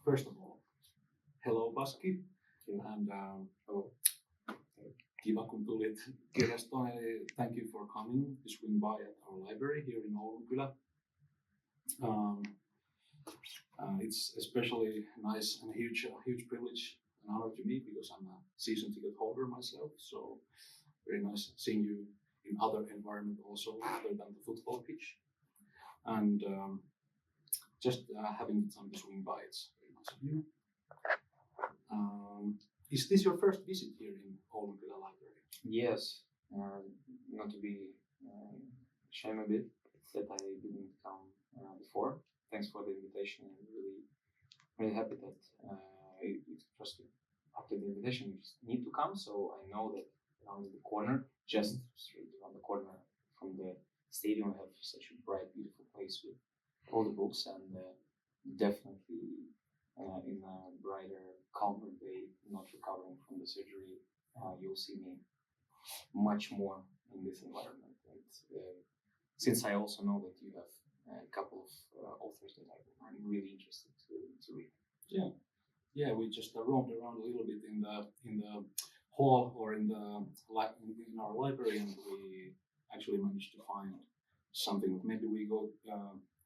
First of all, hello Baski, and kiva kun tulit kirjastoon. Thank you for coming to swing by at our library here in Oulunkylän. It's especially nice and a huge privilege and honor to me because I'm a season ticket holder myself. So very nice seeing you in other environment also other than the football pitch. And just having the time to swing by, it's very nice of you. Is this your first visit here in Oulunkylän Library? Yes, not to be shame a bit that I didn't come before. Thanks for the invitation. I'm really happy that first after the invitation you just need to come. So I know that around the corner, just straight around the corner from the stadium, we have such a bright, beautiful place with all the books, and definitely in a brighter, calmer way, not recovering from the surgery, you'll see me much more in this environment. And since I also know that you have a couple of authors that I'm really interested to read. Yeah. We just roamed around a little bit in the hall or in our library, and we actually managed to find something. Maybe we go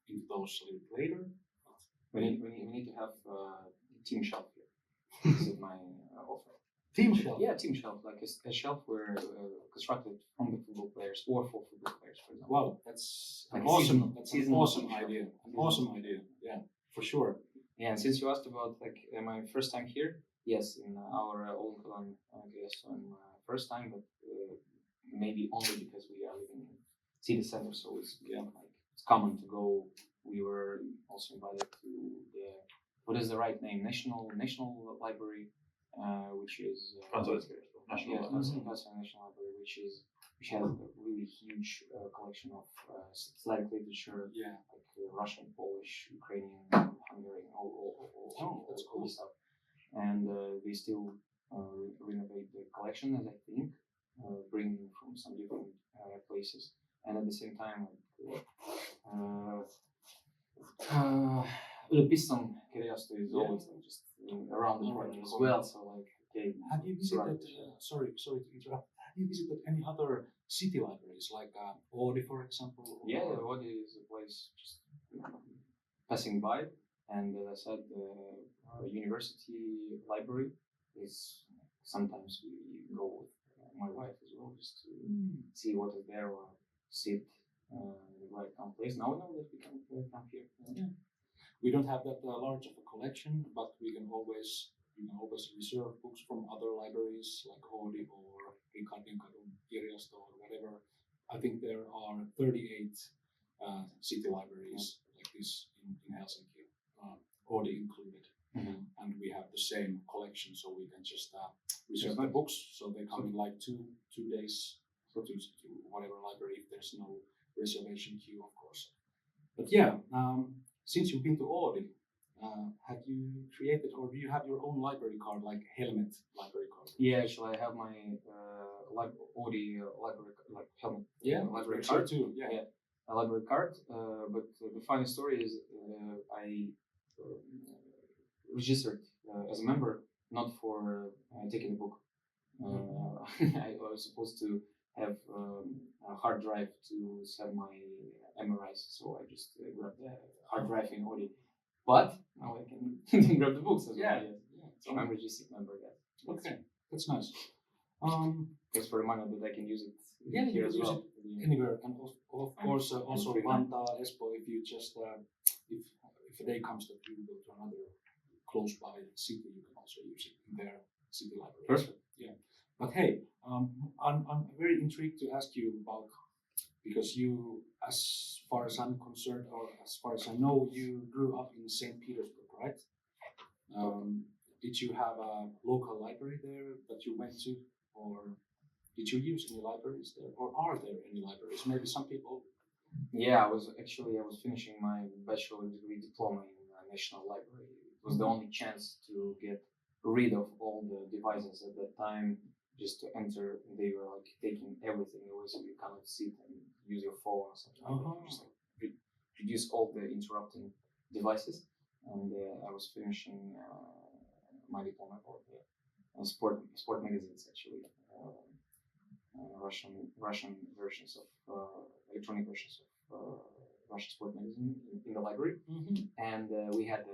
into those a little later. We need to have a team shelf here. This is my offer. Team shelf? Yeah, team shelf, like a shelf where constructed from the football players or for football players, for example. Wow, that's like an awesome idea. An awesome idea. Yeah, for sure. Yeah, and since you asked about my first time here, yes, in our Oulunkylän first time, but maybe only because we are living in city center, so it's it's common to go. We were also invited to the what is the right name? National Library, which is National Library, which has a really huge collection of Slavic literature, like Russian, Polish, Ukrainian, Hungarian, all that's cool stuff. And they still renovate the collection, as I think, bringing from some different places, and at the same time, the piston kirjasto is always just around the corner as well. So have you visited? Sorry to interrupt. Have you visited any other city libraries, like Oodi, for example? Yeah, Oodi is a place just passing by, and as I said, the university library is sometimes we go with my wife as well, just to see what is there or sit in the right place. Now we know that we can come here. Yeah. We don't have that large of a collection, but we can always reserve books from other libraries like Oodi or Kirjasto or whatever. I think there are 38 city libraries like this in Helsinki, Oodi included. Mm-hmm. And we have the same collection, so we can just reserve the books. So they come in like two days to whatever library if there's no reservation queue, of course. But yeah, since you've been to Oodi, have you created or do you have your own library card, like Helmet library card? Yeah, actually, I have my Oodi library Helmet. Library card too. Yeah, a library card. But the funny story is, I registered as a member, not for taking the book. I was supposed to have a hard drive to send my MRIs, so I just grabbed the hard drive in Oodi. But now I can grab the books as well. Yeah. So I'm a registered member. Yeah. Okay, that's nice. Thanks for reminding that I can use it here as well. Anywhere, and of course also Vantaa, Espoo. If you just if a day comes that you go to another close by city, you can also use it in their city library. Perfect. Yeah. But hey, I'm very intrigued to ask you about, because you, as far as I'm concerned, or as far as I know, you grew up in St. Petersburg, right? Did you have a local library there that you went to, or did you use any libraries there, or are there any libraries? Maybe some people. Yeah, I was finishing my bachelor degree diploma in the National Library. It was the only chance to get rid of all the devices at that time. Just to enter, they were like taking everything away, so you cannot sit and use your phone or something. Just like reduce all the interrupting devices. and I was finishing my diploma about sport magazines actually, Russian versions of electronic versions of Russian sport magazine in the library, and we had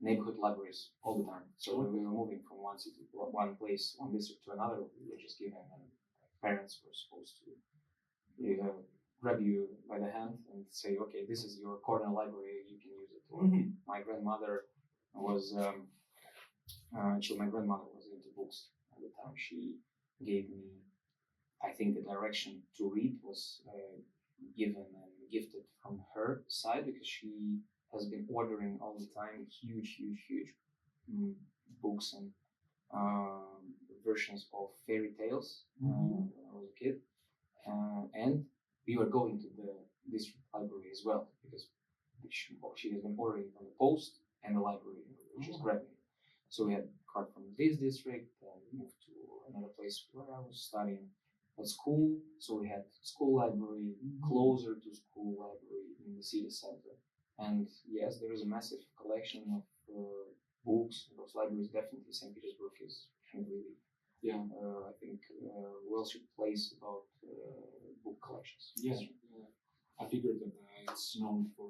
neighborhood libraries all the time. So when we were moving from one city, one place, one district to another, we were just given, and parents were supposed to grab you by the hand and say, okay, this is your corner library, you can use it. Or my grandmother was, my grandmother was into books at the time. She gave me, I think the direction to read was given and gifted from her side, because she has been ordering all the time huge books and versions of fairy tales when I was a kid. And we were going to the district library as well, because she has been ordering from the post and the library, which is grabbing it. So we had a card from this district, and we moved to another place where I was studying at school. So we had school library closer to school library in the city center. And yes, there is a massive collection of books in those libraries. Definitely St. Petersburg is really, I think, well-should place about book collections. Yeah, I figured that it's known for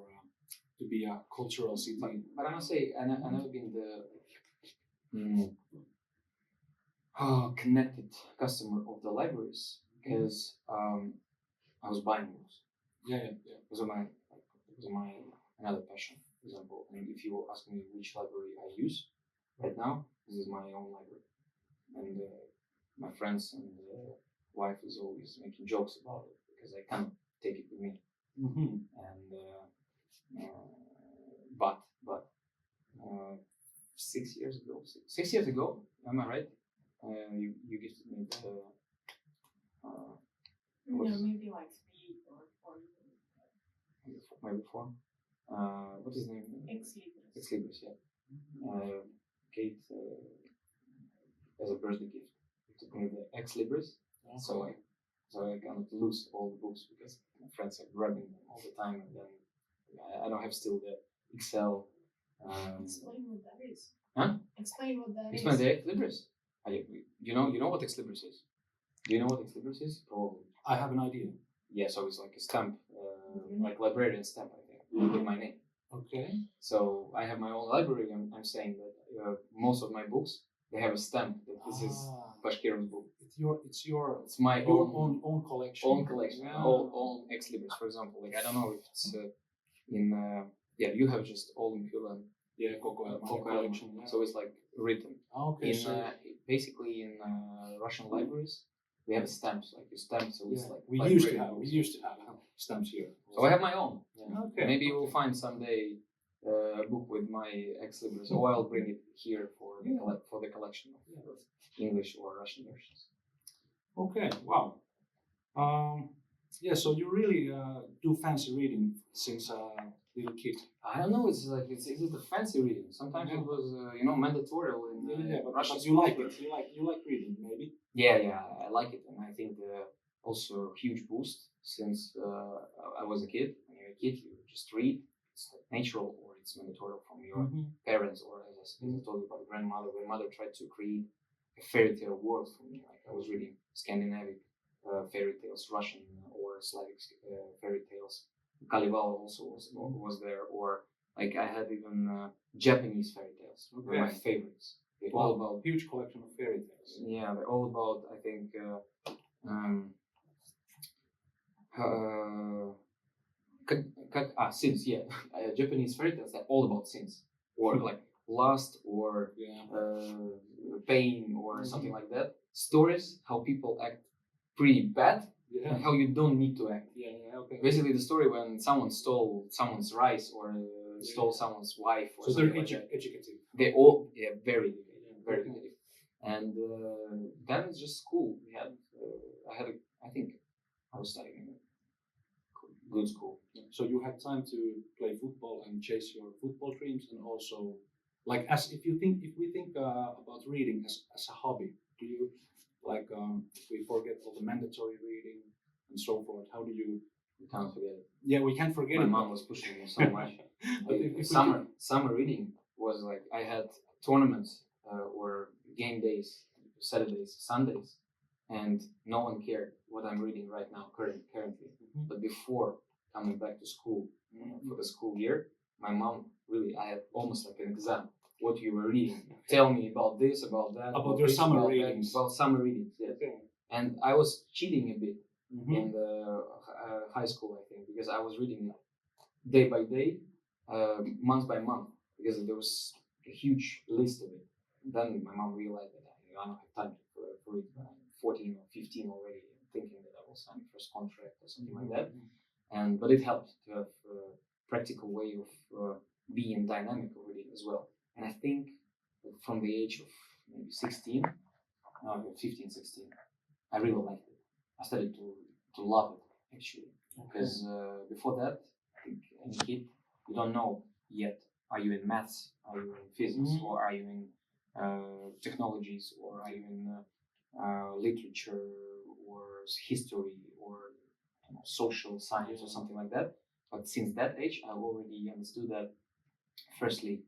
to be a cultural city. But I must say, I never been the connected customer of the libraries, because I was buying books. It was my another passion, for example. And if you ask me which library I use right now, this is my own library. And my friends and wife is always making jokes about it, because I can't take it with me. And but 6 years ago, am I right? You gifted me the maybe like 3 or 4 years. Maybe 4. What is the name? Ex Libris, yeah. Kate, as a birthday gift, took me the Ex Libris, so I cannot lose all the books, because my friends are grabbing them all the time, and then I don't have still the Excel. Explain what that is. Huh? Explain what that Explain is. the Ex Libris. You know what Ex Libris is? Do you know what Ex Libris is? Probably. I have an idea. Yeah, so it's like a stamp, like librarian stamp, I think, with my name. Okay. So I have my own library. I'm saying that most of my books, they have a stamp that this is Bashkirov's book. It's my own collection. Own collection. Own Ex Libris, for example. Like, I don't know if it's in you have just Oulunkylän. Yeah, Koko collection. Yeah. So it's like written. Okay. Basically in Russian libraries, we have stamps, like a stamp. So it's like we used to have stamps here. So I have my own. Yeah. Okay. Maybe you will find someday a book with my Ex Libris, or I'll bring it here for the collection of English or Russian versions. Okay. Wow. So you really do fancy reading since a little kid. I don't know. It's like it's a fancy reading. Sometimes it was mandatory in Russian. But you like it. You like reading, maybe. Yeah, I like it, and I think also a huge boost since I was a kid. When you're a kid, you just read. It's like natural, or it's mandatory from your parents, or as I told you about grandmother. Grandmother tried to create a fairy tale world for me. Like, I was reading Scandinavian fairy tales, Russian or Slavic fairy tales. Kalival also was there, or like I had even Japanese fairy tales. They're my favorites. They're all about huge collection of fairy tales. Yeah, they're all about, I think, sins. Yeah, Japanese fairy tales. They're all about sins, or like lust, or pain, or something like that. Stories how people act pretty bad. And how you don't need to act. Okay. Basically, the story when someone stole someone's rice or stole someone's wife. Or so they're like educative. They all, very educated, very educated. And then it's just school. We had, I think I was studying in a good school. So you had time to play football and chase your football dreams, and also, like, if we think about reading as a hobby, do you? Like, if we forget all the mandatory reading and so forth, how do you we can't forget it. Yeah, we can't forget My it. mom was pushing me so much. But if we Summer reading was like I had tournaments or game days, Saturdays, Sundays, and no one cared what I'm reading right now currently. Mhm. But before coming back to school for the school year, my mom really I had almost like an exam. What you were reading? Tell me about this, about that, About your this, summer about that, readings. about summer readings. Yes. Okay. And I was cheating a bit Mhm. in the high school, I think, because I was reading day by day, month by month, because there was a huge list of it. Then my mom realized that I don't have time for it when I'm 14 or 15 already, thinking that I will sign the first contract or something like that. But it helped to have a practical way of being dynamic already as well. And I think that from the age of maybe 16, 15, 16, I really liked it. I started to love it actually, because before that, I think any kid, you don't know yet. Are you in maths? Are you in physics? Or are you in technologies? Or are you in literature or history or social science or something like that? But since that age, I already understood that. Firstly,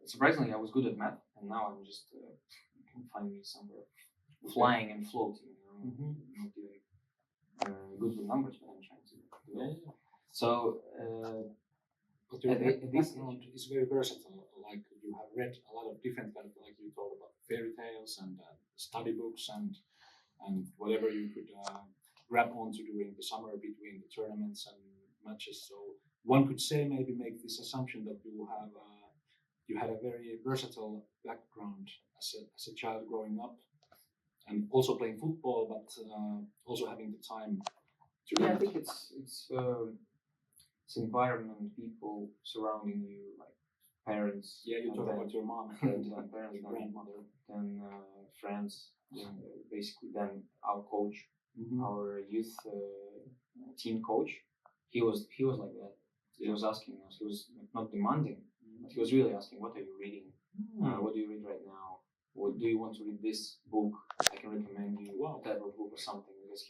surprisingly, I was good at math, and now I'm just you can find me somewhere flying and floating. Not doing good with numbers, but I'm trying to do it. So. But your At this background is very versatile. Like you have read a lot of different kind of, like you told about fairy tales and study books and whatever you could grab onto during the summer between the tournaments and matches. So one could say, maybe make this assumption that you had a very versatile background as a child growing up, and also playing football, but also having the time to Yeah, read. I think it's environment, people surrounding you, like parents. Yeah, you and talk then- about your mom, then parents, your then grandmother. then friends, basically then our coach, our youth team coach. He was like that. He was asking us. He was not demanding, but he was really asking, "What are you reading? What do you read right now? What do you want to read this book? I can recommend you a type of book or something." Because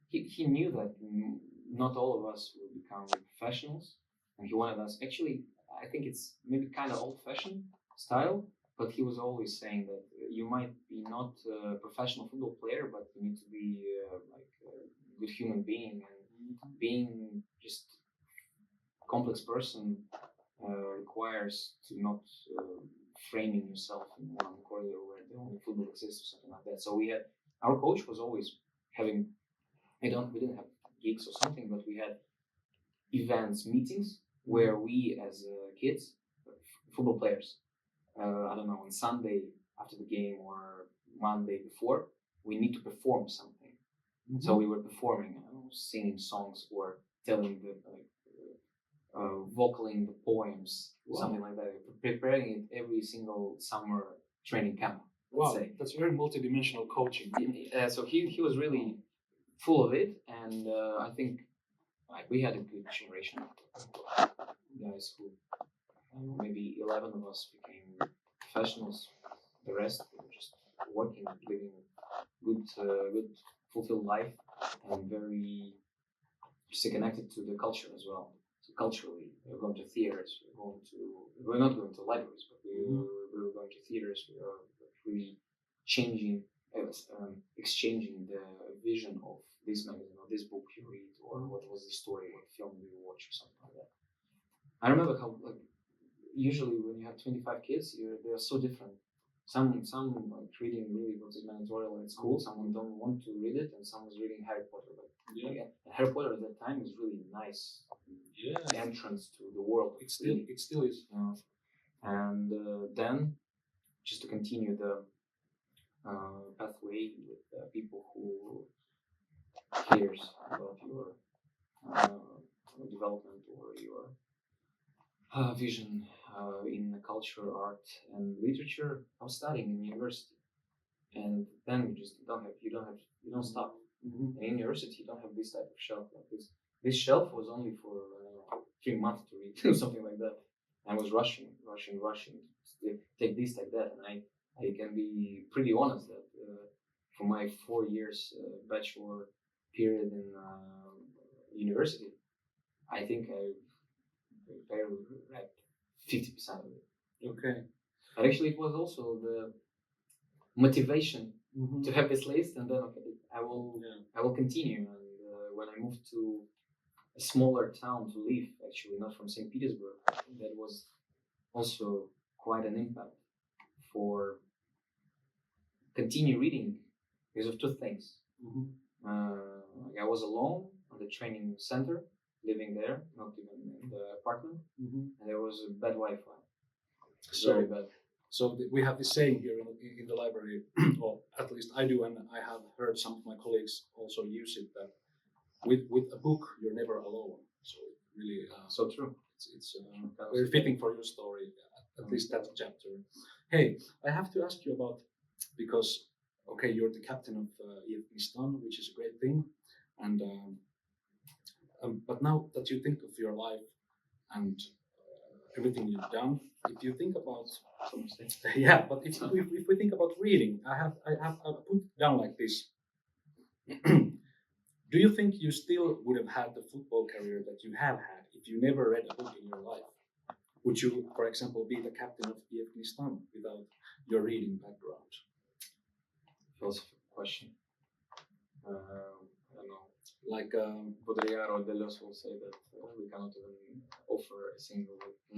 he knew that not all of us will become professionals, and he wanted us. Actually, I think it's maybe kind of old-fashioned style, but he was always saying that you might be not a professional football player, but you need to be like a good human being, and being just a complex person requires to not framing yourself in one corridor where the only football exists or something like that. So our coach was always having. We didn't have gigs or something, but we had events, meetings where we as kids, football players, I don't know, on Sunday after the game or Monday before, we need to perform something. So we were performing, singing songs or telling vocaling the poems, something like that. Preparing it every single summer training camp. Let's say. That's very multidimensional coaching. So he was really full of it, and I think like we had a good generation of guys who maybe 11 of us became professionals. The rest were just working, living good fulfilled life, and very just connected to the culture as well. So culturally, we were going to theaters. We're not going to libraries, but we were going to theaters. We were really changing, exchanging the vision of this magazine or this book you read, or what was the story, what film do you watch, or something like that. I remember how like usually when you have 25 kids, they are so different. Some like reading really what is mandatory at school. Someone don't want to read it, and someone's reading Harry Potter. Harry Potter at that time was really nice. Entrance to the world. It still is. And then just to continue the pathway with people who cares about your development or your vision in culture, art, and literature. I was studying in university, and then you don't stop. In university, you don't have this type of shelf like this. This shelf was only for 3 months to read, something like that. I was rushing to take this, like that, and I can be pretty honest that for my 4 years bachelor period in university, I think I read 50% of it. Okay. But actually, it was also the motivation to have this list, and then okay, I will continue. And when I moved to a smaller town to live, actually not from St. Petersburg, I think that was also quite an impact for continue reading because of two things. I was alone at the training center, living there, not even in the apartment, and there was a bad Wi-Fi. Very bad. So we have this saying here in the library, or at least I do, and I have heard some of my colleagues also use it, that with a book you're never alone. So it really, so true. It's very fitting for your story, at least that chapter. Hey, I have to ask you about, because okay, you're the captain of Gnistanin, which is a great thing, and but now that you think of your life and everything you've done, if you think about yeah, but if we think about reading, I have put down like this. Do you think you still would have had the football career that you have had if you never read a book in your life? Would you, for example, be the captain of Yevgenin without your reading background? Philosophical question. I don't know. Like Baudrillard or Deleuze will say that we cannot even offer a single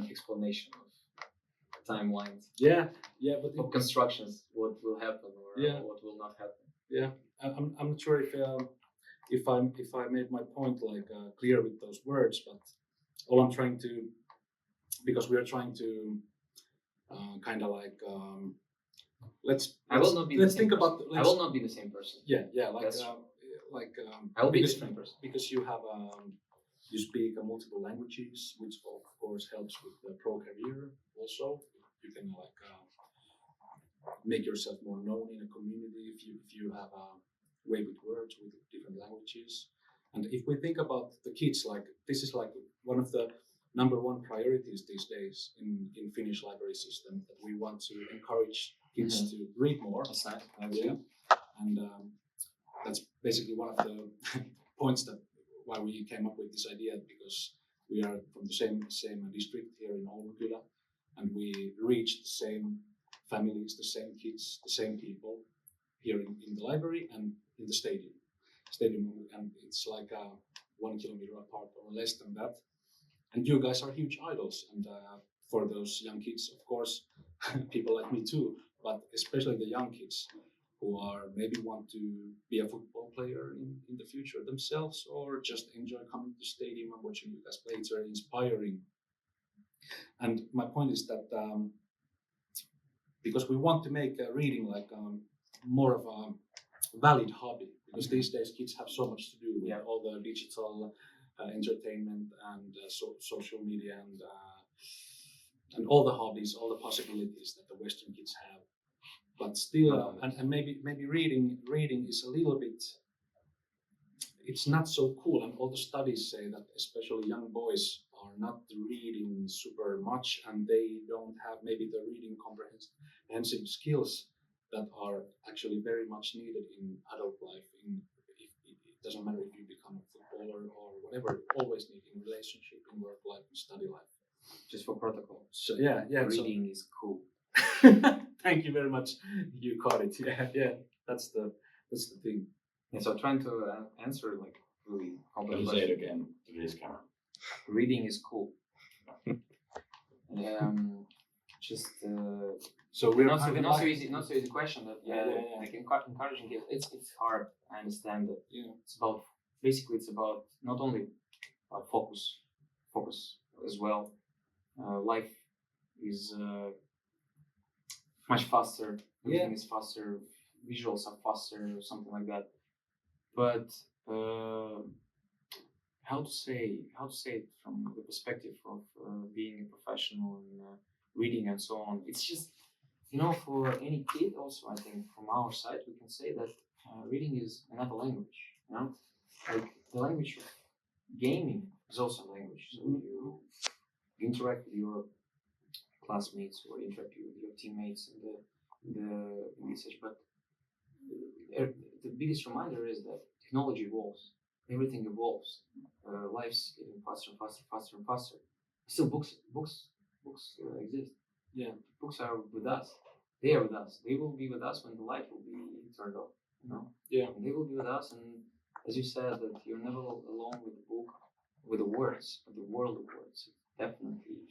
explanation of timelines. Yeah, but of constructions, what will happen or what will not happen. Yeah, I'm not sure if I made my point like clear with those words, but all I'm trying to, because we are trying to kind of like let's think about. I will not be the same person. Yeah, I will be a different person because you have you speak multiple languages, which of course helps with the pro career. Also, you can like make yourself more known in a community if you have a way with words with different languages. And if we think about the kids, like this is like one of the number one priorities these days in Finnish library system, that we want to encourage kids to read more. That's nice. Yeah. And that's basically one of the points that why we came up with this idea, because we are from the same district here in Oulunkylän, and we reach the same families, the same kids, the same people here in the library and in the stadium, and it's like 1 kilometer apart or less than that. And you guys are huge idols, and for those young kids, of course, people like me too, but especially the young kids who are maybe want to be a football player in the future themselves, or just enjoy coming to the stadium and watching you guys play. It's very inspiring. And my point is that because we want to make reading like more of a valid hobby, because these days kids have so much to do with all the digital entertainment and social media and all the hobbies, all the possibilities that the Western kids have. But still, and maybe reading is a little bit, it's not so cool. And all the studies say that especially young boys are not reading super much, and they don't have maybe the reading comprehensive skills that are actually very much needed in adult life. It doesn't matter if you become a footballer or whatever, you always need in relationship, in work life, and study life. Just for protocol. So yeah. Reading is cool. Thank you very much. You caught it. Yeah. That's the thing. Yeah. So trying to answer like really complex question. Say it again to this camera. Reading is cool. So we're not so easy question. That like encouraging kids. It's hard. I understand that. Yeah. It's about not only focus as well. Life is much faster. Everything is faster. Visuals are faster, something like that. But how to say it from the perspective of being a professional in reading and so on. It's just, for any kid also, I think from our side, we can say that reading is another language, like the language of gaming is also a language. So you interact with your classmates or interact with your teammates in the research. But the biggest reminder is that technology evolves. everything evolves. Life's getting faster and faster, faster and faster. Still, books exist. Yeah. Books are with us. They are with us. They will be with us when the light will be turned off. You know? Yeah. And they will be with us. And as you said, that you're never alone with the book, with the words, with the world of words. Definitely.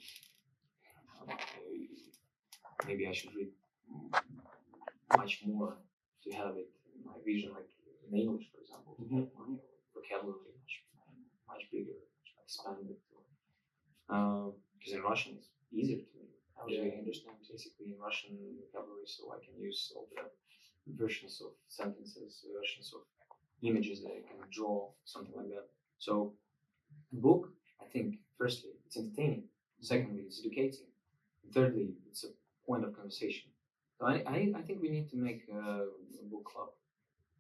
Maybe I should read much more to have it in my vision, like in English, for example, to have my vocabulary much bigger, much expanded. Because in Russian it's easier to me. I really understand basically in Russian vocabulary, so I can use all the versions of sentences, versions of images that I can draw, something like that. So, a book, I think, firstly, it's entertaining. Secondly, it's educating. Thirdly, it's a point of conversation. So I think we need to make a book club.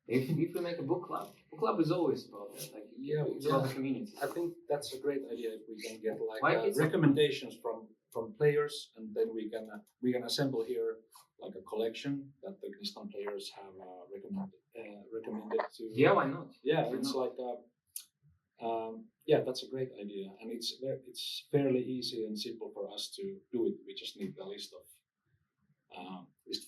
If we make a book club is always about that. Like, it's about the community. I think that's a great idea if we can get It's recommendations from players, and then we can assemble here like a collection that the Gnistan players have recommended to. Yeah, why not? Yeah, Why it's not? like that's a great idea, and it's fairly easy and simple for us to do it. We just need a list of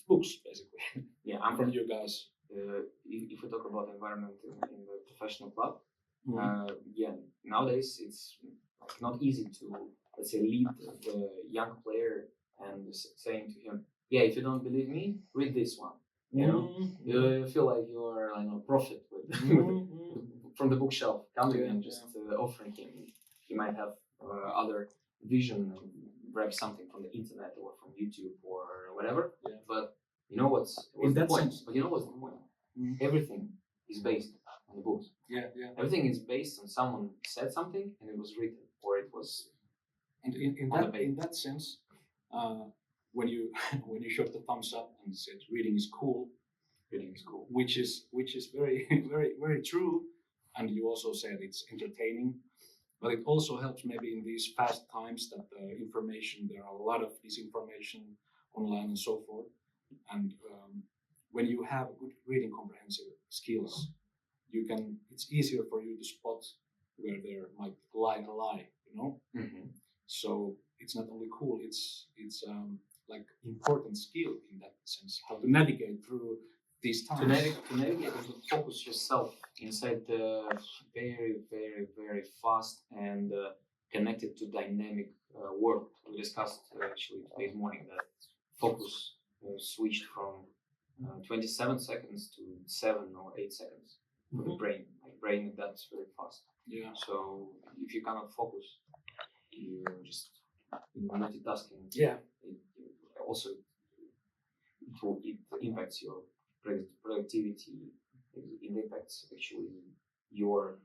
books, basically. Yeah, I'm from you guys. If we talk about environment in the professional club, nowadays it's not easy to, let's say, lead the young player and saying to him, yeah, if you don't believe me, read this one. You know, you feel like you are a prophet from the bookshelf coming and just offering him. He might have other vision, grab something from the internet or from YouTube or whatever. Yeah. But you know what's the point? But you know what's the point? Everything is based on the books. Yeah. Everything is based on someone said something and it was written, or it was. And in that sense, when you showed the thumbs up and said reading is cool, which is very very very true, and you also said it's entertaining, but it also helps maybe in these fast times that there are a lot of disinformation online and so forth, and when you have good reading comprehensive skills, it's easier for you to spot where there might lie a lie, you know. Mm-hmm. So it's not only cool; it's like important skill in that sense, how to navigate through these times. To navigate and to focus yourself inside the very, very, very fast and connected to dynamic world. We discussed actually this morning that focus switched from 27 seconds to 7 or 8 seconds for the brain. Like brain adapts very fast. Yeah. So if you cannot focus, you're just multitasking. Yeah. It impacts your productivity. It impacts actually your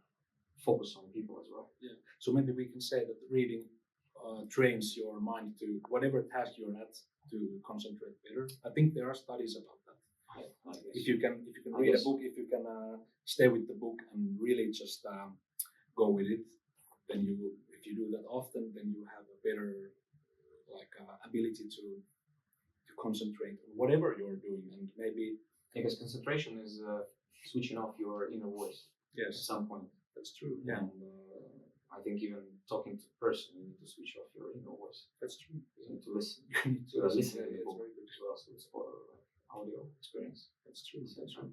focus on people as well. Yeah. So maybe we can say that reading trains your mind to whatever task you're at to concentrate better. I think there are studies about that. If you can read a book, if you can stay with the book and really just go with it, then if you do that often, then you have a better ability to concentrate on whatever you're doing, and maybe because concentration is switching off your inner voice. Yes, at some point. That's true. Yeah, and I think even talking to a person, you need to switch off your inner voice. That's true. You need to listen. You need to listen to the book very good as well, so it's for audio experience. That's true. That's true.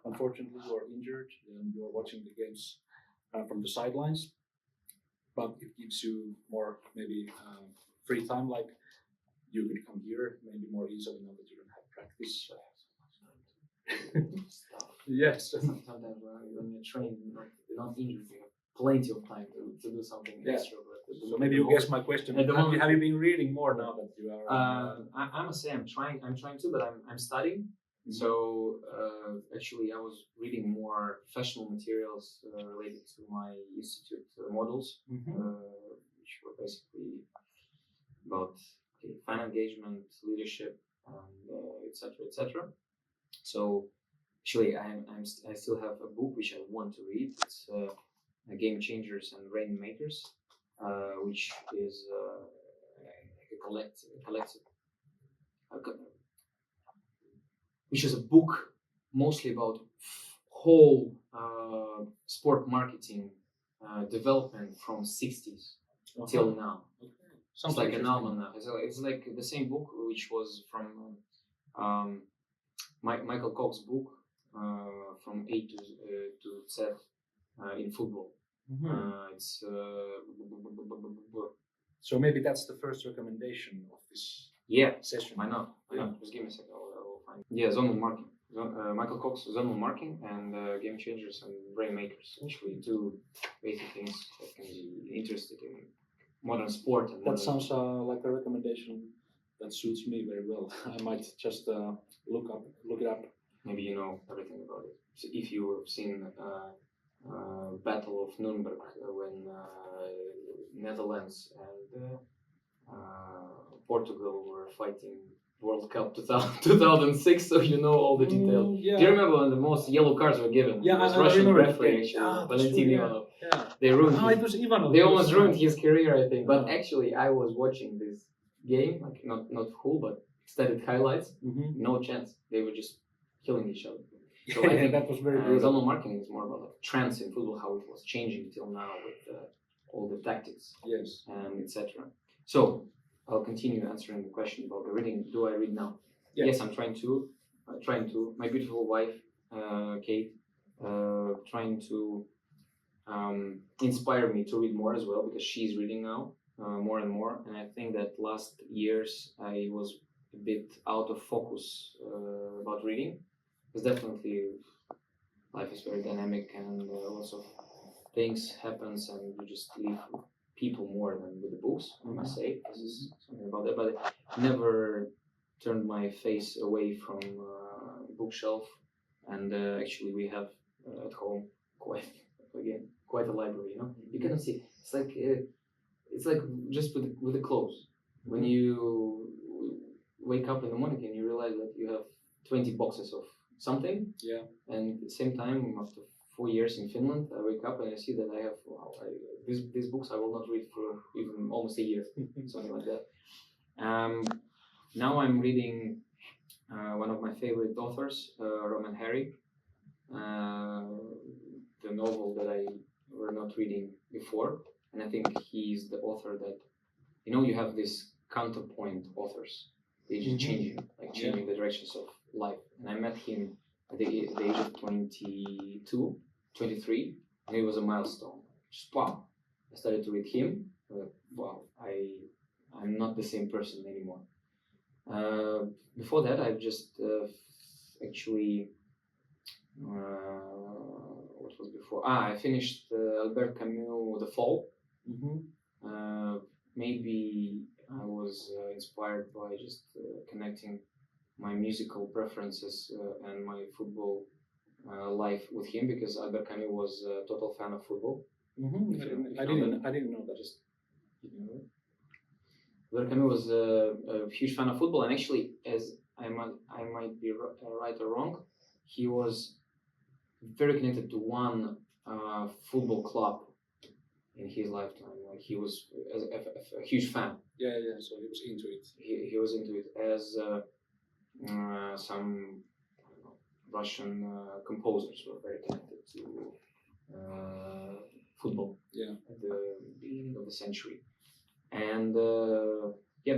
Unfortunately, you are injured and you are watching the games from the sidelines, but it gives you more maybe free time. Like you could come here maybe more easily now that you don't have practice. Yes. Sometimes when you're trained, you're not injured. You have plenty of time to do something extra. So maybe you guess my question. Have you been reading more now that you are? I must say I'm trying to, but I'm studying. Mm-hmm. So actually, I was reading more professional materials related to my institute models, which were basically about fan engagement, leadership, and etc. etc. So actually, I still have a book which I want to read. It's Game Changers and Rainmakers, which is a collective, which is a book mostly about whole sport marketing development from 60s till now. Okay. It's Sounds like an interesting. almanac. It's like the same book, which was from Michael Koch's book, from A to Z in football. It's So maybe that's the first recommendation of this session. why not? Just give me a second. I will find. Yeah, zonal marking. Michael Koch's zonal marking and game changers and brain makers. Actually, two basic things that can be interested in modern sport. And That sounds like a recommendation that suits me very well. I might just look it up. Maybe you know everything about it. So if you have seen Battle of Nuremberg when Netherlands and Portugal were fighting World Cup 2006, so you know all the details. Yeah. Do you remember when the most yellow cards were given? Yeah, it was I Russian remember referee that. actually, Yeah, Valentin true, Ivanov. Yeah. They ruined it was Ivanov. They almost ruined his career, I think. But Yeah. actually, I was watching this game, like not full, but extended highlights. No chance. They were just killing each other. So I think that was very brutal. zonal marketing is more about like trends in football, how it was changing till now with all the tactics, Yes, and etc. So I'll continue answering the question about the reading. Do I read now? Yeah. Yes, I'm trying to. My beautiful wife, Kate, trying to inspire me to read more as well, because she's reading now more and more. And I think that last years I was a bit out of focus about reading. Because definitely life is very dynamic and lots of things happens, and you just live with people more than with the books. I must say, this is something about that. But I never turned my face away from bookshelf, and actually we have at home quite a library. You know, you can see it's like just with the clothes. When you wake up in the morning and you realize that you have 20 boxes of something, and at the same time, after 4 years in Finland, I wake up and I see that I have these books I will not read for even almost a year, something like that. Now I'm reading one of my favorite authors, Roman Harry, the novel that I were not reading before, and I think he's the author that, you know, you have this counterpoint authors. They just changing the directions of life. And I met him at the age of 22, 23, and it was a milestone. Just wow. I started to read him. Wow, I'm not the same person anymore. Before that, I've just actually what was before? I finished Albert Camus' The Fall. Maybe I was inspired by just connecting my musical preferences and my football life with him, because Albert Camus was a total fan of football. I didn't know that. Just Albert Camus was a huge fan of football, and actually, as I might be right or wrong, he was very connected to one football club in his lifetime. Like he was a huge fan. Yeah. So he was into it. He was into it, as some Russian composers were very connected to football. Yeah. At the beginning of the century, and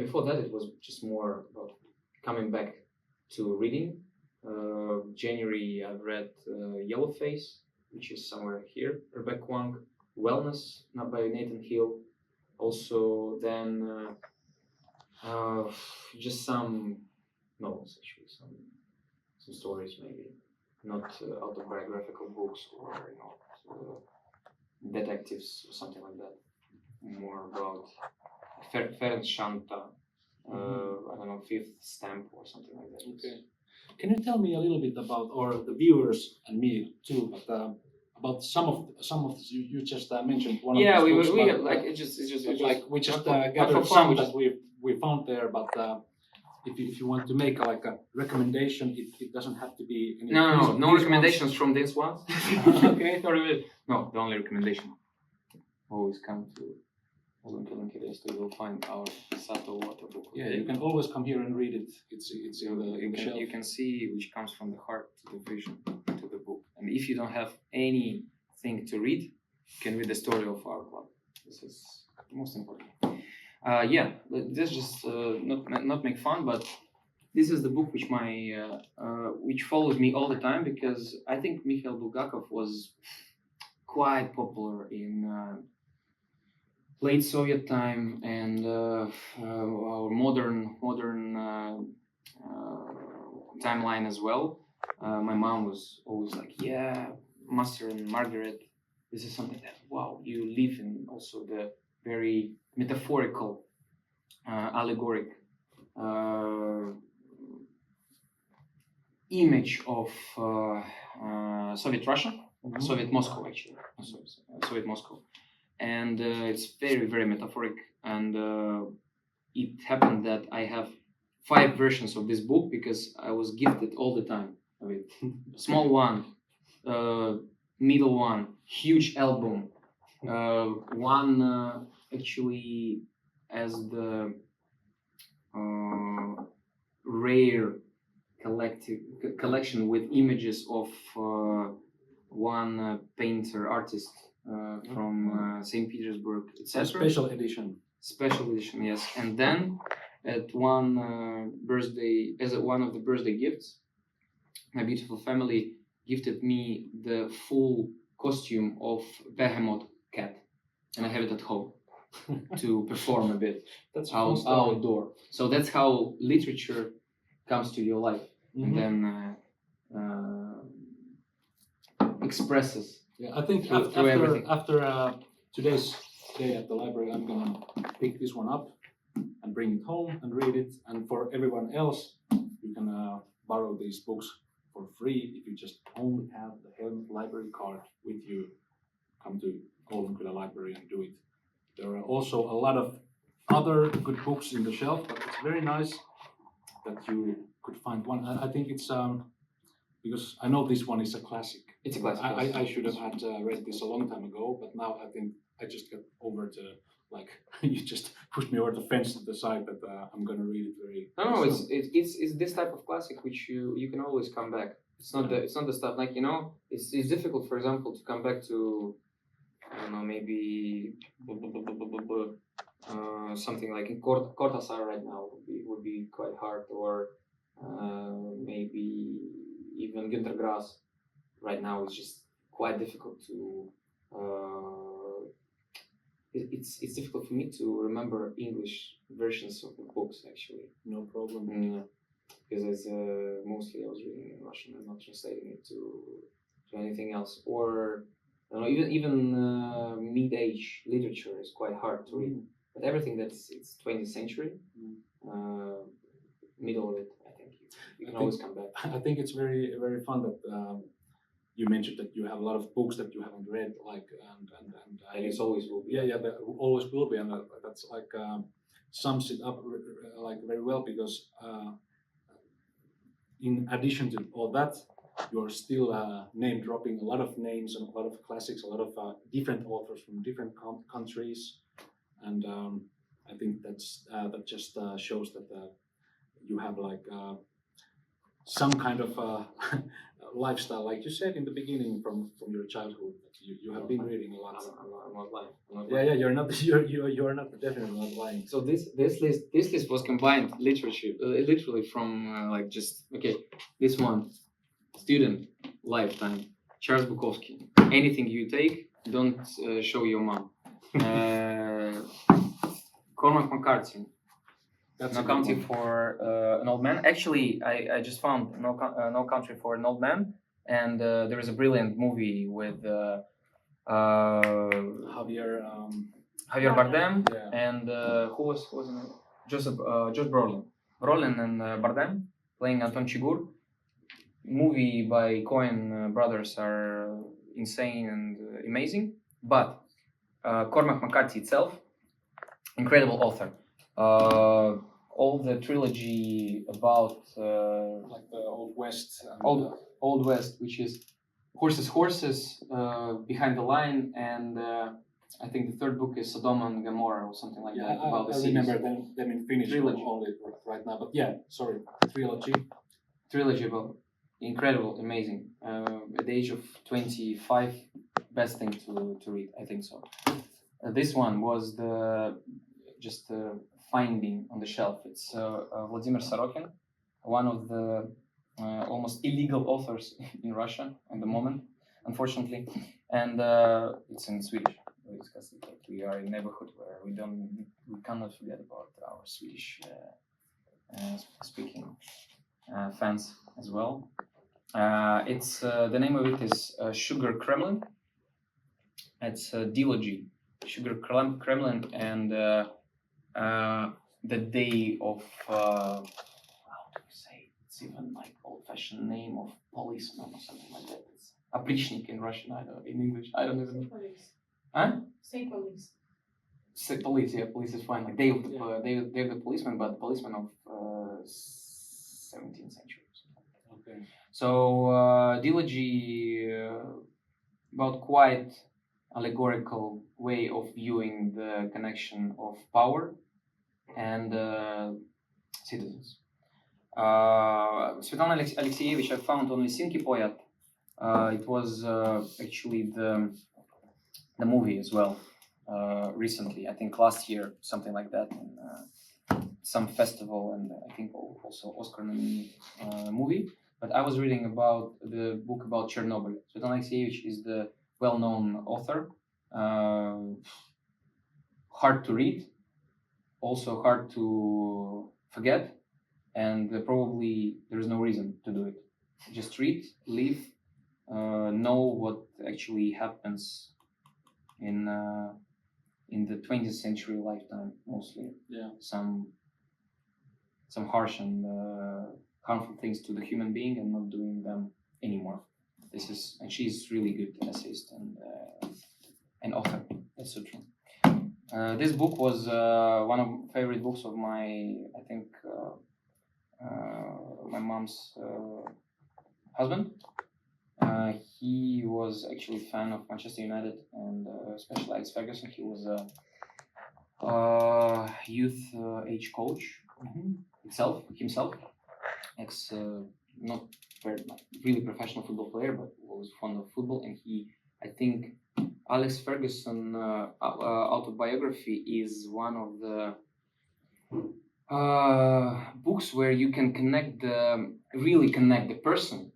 before that it was just more about coming back to reading. January I've read Yellowface, which is somewhere here. Rebecca Wang, Wellness, not by Nathan Hill. Also, then just some novels, actually, some stories, maybe not autobiographical books or detectives or something like that. More about Ferenc Shanta, I don't know, Fifth Stamp or something like that. Okay. Can you tell me a little bit about, or the viewers and me too, but about some of you just mentioned one of these books, we but, like it's just like we just for gathered fun, some that we found there, but if you want to make like a recommendation, it doesn't have to be any. No recommendations from this one. Okay. No, the only recommendation. Always come to Oulunkylän Kirjasto, you will find our Sato water book. Yeah, you can always come here and read it. It's in the shelf. You can see which comes from the heart to the vision to the book, And if you don't have anything to read, you can read the story of our club. This is the most important. Let's just not make fun, but this is the book which follows me all the time, because I think Mikhail Bulgakov was quite popular in late Soviet time and our modern timeline as well. My mom was always like, "Yeah, Master and Margaret, this is something that, wow, you live in also the very metaphorical, allegoric image of Soviet Russia, Soviet Moscow actually, Soviet Moscow, and it's very, very metaphoric. And it happened that I have 5 versions of this book because I was gifted all the time of it. Small one, middle one, huge album, one actually as the rare collection with images of one painter artist from St. Petersburg, etc. Special edition. Special edition, yes. And then at one birthday, as one of the birthday gifts, my beautiful family gifted me the full costume of Behemoth cat, and I have it at home to perform a bit. That's outdoor. So that's how literature comes to your life, and then expresses. Yeah, I think after today's day at the library, I'm gonna pick this one up and bring it home and read it. And for everyone else, you can borrow these books for free if you just only have the Helmet library card with you. Come to Oulunkylän library and do it. There are also a lot of other good books in the shelf, but it's very nice that you could find one. I think it's because I know this one is a classic. It's a classic. I should have had read this a long time ago, but now I think I just got over to, like, you just pushed me over the fence to the side that I'm gonna read it very. No, it's this type of classic which you can always come back. It's not the stuff like, it's difficult, for example, to come back to, I don't know, maybe something like in Cortázar right now would be quite hard, or maybe even Günter Grass right now is just quite difficult to. It's difficult for me to remember English versions of the books actually. No problem. Because mostly I was reading in Russian and not translating it to anything else. Or I don't know, even mid-age literature is quite hard to read. But everything it's 20th century, middle of it, I think you can always come back. I think it's very, very fun that you mentioned that you have a lot of books that you haven't read, like and it's always will be. Yeah, there always will be, and that's like sums it up like very well, because in addition to all that, you're still name dropping a lot of names and a lot of classics, a lot of different authors from different countries, and I think that just shows that you have like some kind of lifestyle, like you said in the beginning, from your childhood. You have been reading a lot. I'm not lying. Yeah, you're not. You're not definitely not lying. So this list was combined literally from this one, student lifetime, Charles Bukowski. Anything you take, don't show your mom. Cormac McCarthy. That's No Country for an Old Man. Actually, I just found No Country for an Old Man, and there is a brilliant movie with Javier Bardem, yeah. and who was in it? Josh Brolin. Brolin and Bardem playing Anton Chigurh. Movie by Coen brothers are insane and amazing, but Cormac McCarthy itself, incredible author. All the trilogy about like the Old West. Old West, which is Horses, Behind the Line, and I think the third book is Sodom and Gomorrah or something like that. About the I remember them in Finnish trilogy only right now, but yeah, sorry, trilogy about incredible, amazing. At the age of 25, best thing to read, I think so. This one was just finding on the shelf. It's Vladimir Sorokin, one of the almost illegal authors in Russia at the moment, unfortunately, and it's in Swedish. We discussed it. We are in a neighborhood where we cannot forget about our Swedish speaking fans as well. It's the name of it is Sugar Kremlin. It's a dilogy, Sugar Kremlin, and the day of how do you say? It's even like old-fashioned name of policeman or something like that. It's Aprichnik in Russian. I don't in English. I don't even know. Police. Huh? Say police. Say police. Yeah, police is fine. Like day of the policeman, but policeman of 17th century. Okay. So dilogy about quite allegorical way of viewing the connection of power and citizens. Svetlana Alexeyevich, I found on Lisinki Poyat. It was actually the movie as well recently. I think last year, something like that, in some festival, and I think also Oscar-nominated movie. But I was reading about the book about Chernobyl. Svetlana Alexeyevich is the well-known author. Hard to read, also hard to forget, and probably there is no reason to do it. Just read, live, know what actually happens in the 20th century lifetime, mostly. Yeah. Some harsh and harmful things to the human being, and not doing them anymore. And she's really good essayist and an author. That's so true. This book was one of my favorite books of my mom's husband. He was actually a fan of Manchester United and especially Alex Ferguson. He was a youth age coach himself. Not very really professional football player, but was fond of football. And I think Alex Ferguson autobiography is one of the books where you can really connect the person,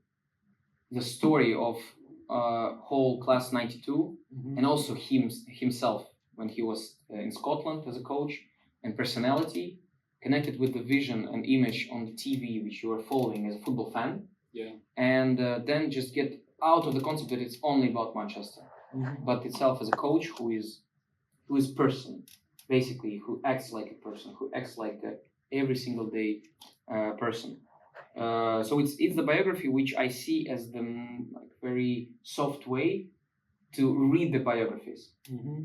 the story of whole class 92, and also himself when he was in Scotland as a coach, and personality connected with the vision and image on the TV which you are following as a football fan. Yeah. And then just get out of the concept that it's only about Manchester, but itself as a coach who is person, basically, who acts like a person, who acts like a every single day person. So it's the biography which I see as the very soft way to read the biographies.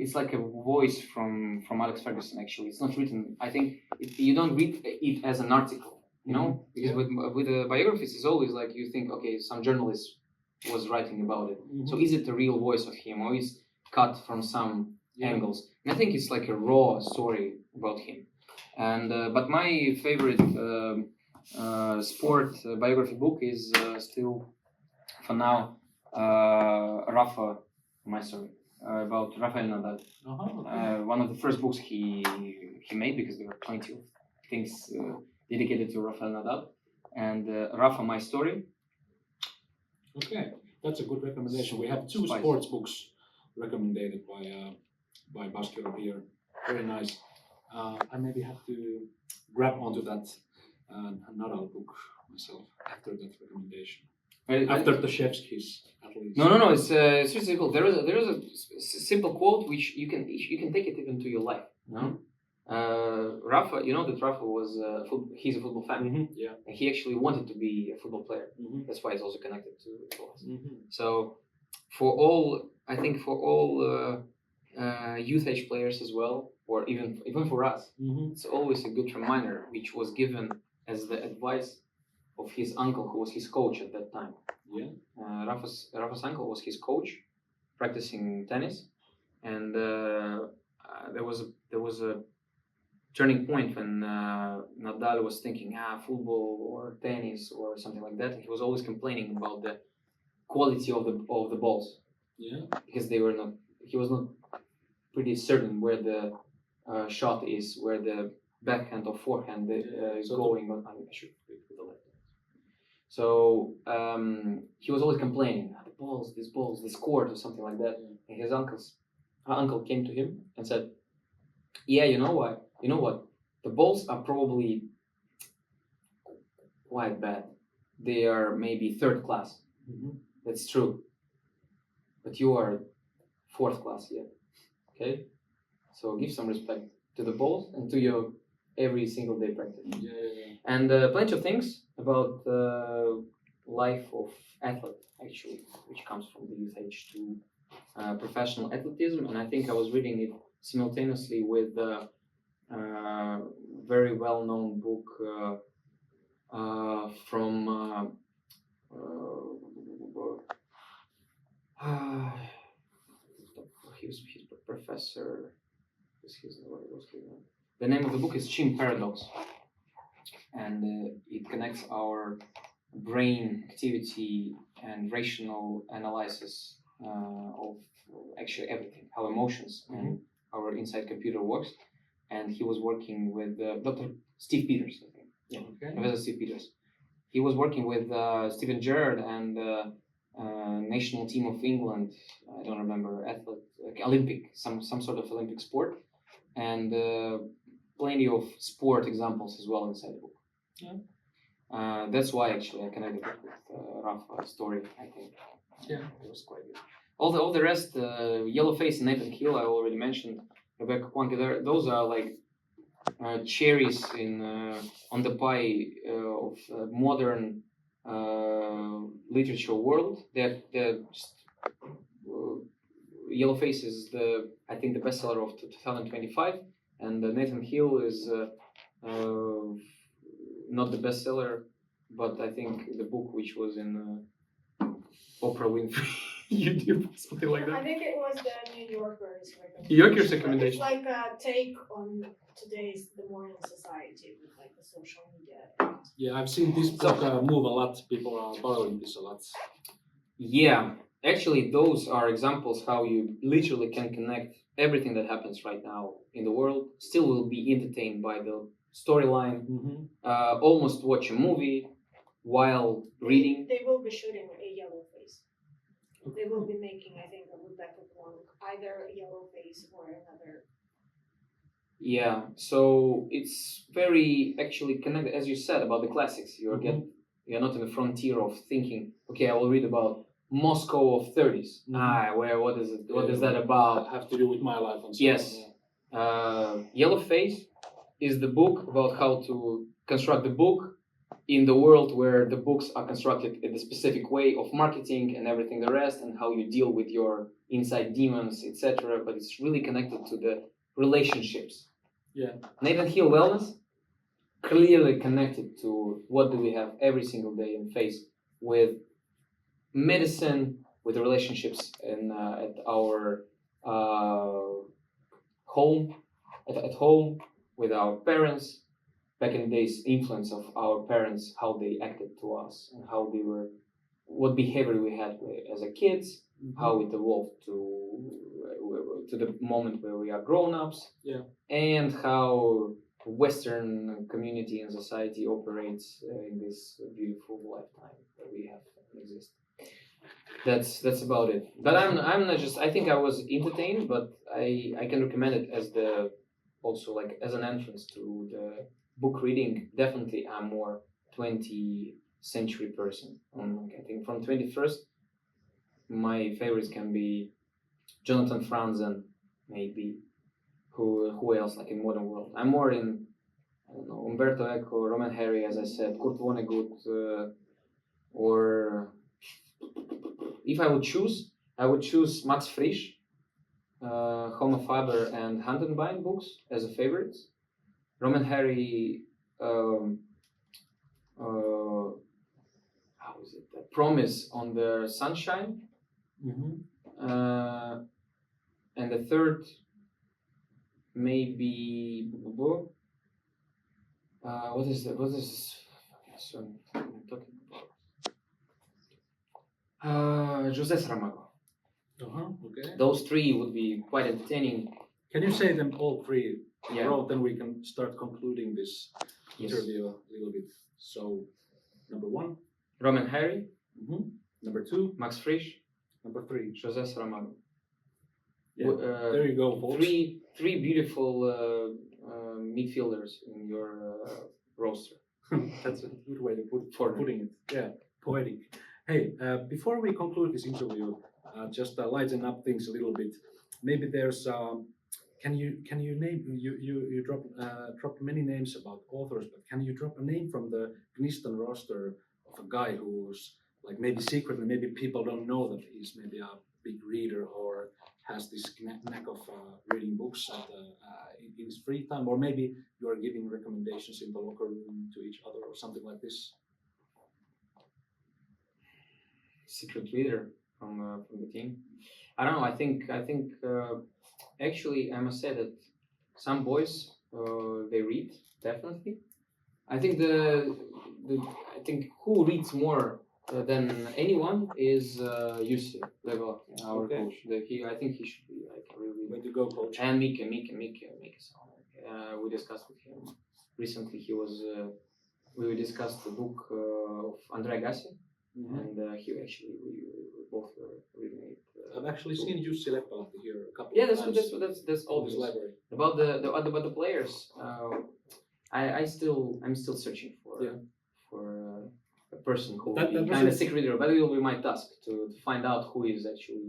It's like a voice from Alex Ferguson. Actually, it's not written. I think you don't read it as an article, you know, because with the biographies, it's always like you think, okay, some journalist was writing about it. So is it the real voice of him, or is cut from some angles? And I think it's like a raw story about him. And but my favorite sport biography book is still, for now, my story about Rafael Nadal. One of the first books he made, because there were plenty of things dedicated to Rafael Nadal, and Rafa, my story. Okay, that's a good recommendation. We have two sports books recommended by Bashkirov here. Very nice. I maybe have to grab onto that Nadal book myself after that recommendation. After Dostoevsky's, at least. No. It's really cool. There is a simple quote which you can take it even to your life. No. Rafa, you know that Rafa was he's a football fan. Yeah. And he actually wanted to be a football player. That's why he's also connected to us. So for all youth age players as well, or even for us, it's always a good reminder, which was given as the advice of his uncle, who was his coach at that time. Yeah. Rafa's uncle was his coach, practicing tennis, and there was a turning point when Nadal was thinking football or tennis or something like that. He was always complaining about the quality of the balls. Yeah. Because they were not. He was not pretty certain where the shot is, where the backhand or forehand is going. But I should put the left. So he was always complaining, these balls, this court or something like that. And his uncle came to him and said, "Yeah, you know what? The balls are probably quite bad. They are maybe third class. Mm-hmm. That's true. But you are fourth class yet. Okay? So give some respect to the balls and to your every single day practice." Yeah. And plenty of things about the life of athlete, actually, which comes from the youth age to professional athleticism. And I think I was reading it simultaneously with a very well-known book from he's a professor. The name of the book is Chim Paradox, and it connects our brain activity and rational analysis of actually everything, how emotions and our inside computer works. And he was working with Dr. Steve Peters, I think. Yeah, okay. Professor Steve Peters. He was working with Steven Gerrard and national team of England. I don't remember, Olympic, some sort of Olympic sport, and plenty of sport examples as well inside the book. Yeah. That's why actually I connected it with Rafa's story. I think. Yeah, it was quite good. All the rest, Yellowface and Nathan Hill, I already mentioned. Rebecca Pointer, those are like cherries in on the pie of modern literature world. They're just Yellowface is I think the bestseller of 2025, and Nathan Hill is not the bestseller, but I think the book which was in Oprah Winfrey YouTube, something like that. I think it was the New Yorker's recommendation. New Yorker's recommendation. It's like a take on today's the modern society with like the social media. Yeah, I've seen this book move a lot. People are borrowing this a lot. Yeah, actually, those are examples how you literally can connect everything that happens right now in the world. Still, will be entertained by the storyline. Mm-hmm. Almost watch a movie while reading. They will be shooting a Yellowface. They will be making, I think, a Rebecca Blanc, either a Yellowface or another. Yeah, so it's very actually connected, as you said, about the classics. You're not in the frontier of thinking, okay, I will read about Moscow of 30s. What is it? What is that about? Have to do with my life and so yes. On. Yeah. Yellowface is the book about how to construct the book in the world where the books are constructed in a specific way of marketing and everything the rest, and how you deal with your inside demons, etc. But it's really connected to the relationships. Yeah. Nathan Hill Wellness, clearly connected to what do we have every single day and face with medicine, with the relationships in at our home, at home, with our parents. Back in the days, influence of our parents, how they acted to us, and how they were, what behavior we had as a kids, how it evolved to the moment where we are grown-ups, and how Western community and society operates in this beautiful lifetime that we have exist. That's about it. But I'm not just. I think I was entertained, but I can recommend it as also like as an entrance to the book reading. Definitely, I'm more 20th century person. I think from 21st, my favorites can be Jonathan Franzen, maybe. Who else like in modern world? I'm more in, I don't know, Umberto Eco, Roman Harry, as I said, Kurt Vonnegut, or if I would choose Max Frisch, Homo Faber and Handenbein books as a favorites. Roman Harry, how is it? The Promise on the Sunshine. And the third, maybe What is song I'm talking about? José Saramago. Okay. Those three would be quite entertaining. Can you say them all three? Yeah. Well, then we can start concluding this Yes. interview a little bit. So, number 1. Roman Harry, Number 2. Max Frisch, Number 3. José Saramago. Yeah. There you go, folks. Three beautiful midfielders in your roster. That's a good way to putting it. Yeah, poetic. Hey, before we conclude this interview, just lighten up things a little bit. Maybe there's can you name you dropped many names about authors, but can you drop a name from the Gnistan roster of a guy who's like maybe secretly, maybe people don't know that he's maybe a big reader or has this knack of reading books in his free time, or maybe you are giving recommendations in the locker room to each other or something like this? Secret leader from the team. I don't know. I think actually I must say that some boys they read definitely. I think I think who reads more than anyone is Jussi, our coach. I think he should be like really. Way to go, coach. And Mika. We discussed with him recently. We discussed the book of Andrea Gassi, and he actually we both were reading it. I've actually seen Jussi Leppalahti here a couple Yeah, of times. that's all his library. About the players. I'm still searching for a person who will be kind of secret reader, but it will be my task to find out who is actually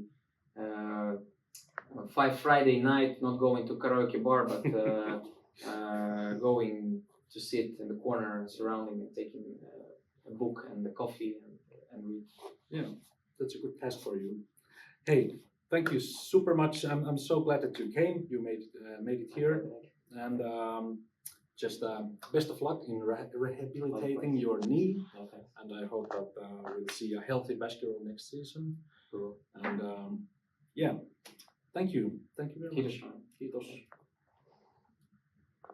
Friday night not going to karaoke bar, but going to sit in the corner, surrounding and taking a book and the coffee and read. Yeah, that's a good task for you. Hey, thank you super much. I'm so glad that you came. You made it here, and just best of luck in rehabilitating your knee. Okay. And I hope that we'll see a healthy Bashkirov next season. Cool. And yeah, thank you very much.